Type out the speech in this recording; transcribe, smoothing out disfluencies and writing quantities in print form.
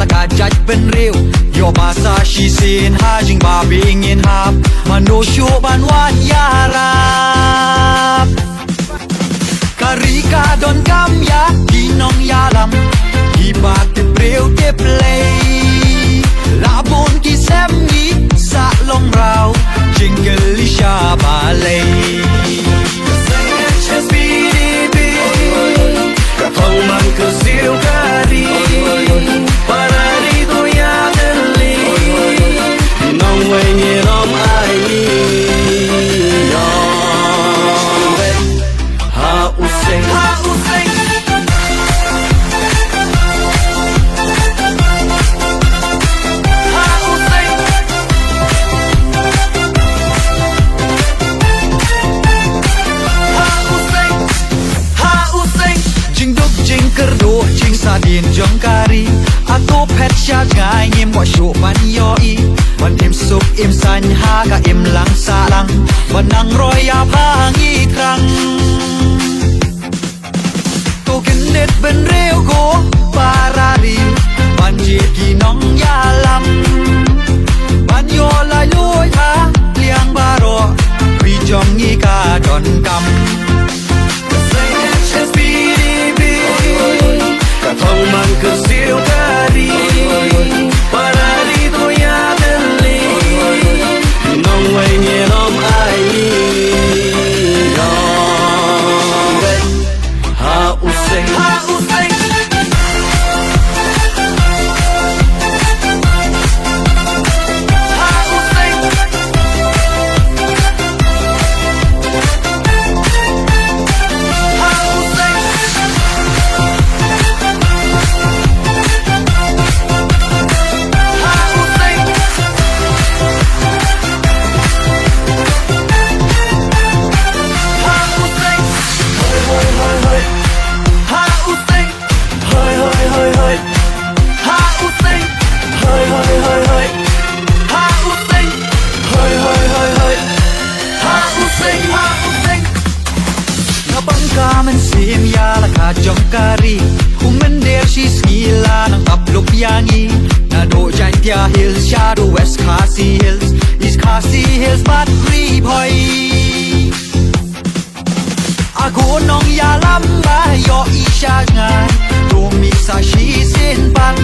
ละกาจัดเป็นเร็วโยบาซาชีเซนหาจิงบาเบงเงินฮับมันโนชูบันวานยาราบการีกาดอนกำยาที่น้องยาลำที่บาดเจ็บเร็วเจ็บเลยลาบนที่แซมยีสะลงเราจิงเกลิชาบาเลยKau kecil kadi Parari doya deli Nong wenye nom aini Yombe Ha useng Ha useng Ha useng Ha useng Ha useng Jing duk jing kerdo jing sadin jong kari Ato pet sya gai ngim wa shu ban yoi Ban im sup im san ha ka im lang sa lang Ban nang roi ya phang i krang To kin net ben reo go parari Ban ji ki nong ya lam Ban yo lai loi tha liang baro Pi jong i ka don kam Kau kecil kadi Parari doya deli Nong wenye nom aini Yombe Ha useng Ha useng Ha useng Ha usengมันเสียมยาละขาจงการีคุมมันเดียร์ชีสกีลานังตับลุกยางีนาโดจันทยาฮิลส์ชาโดเวสคาซีฮิลส์อีสคาซีฮิลส์บัดรีพอยอากูน้องยาลำบายออีชางานโดมีสาชีเส้นปัน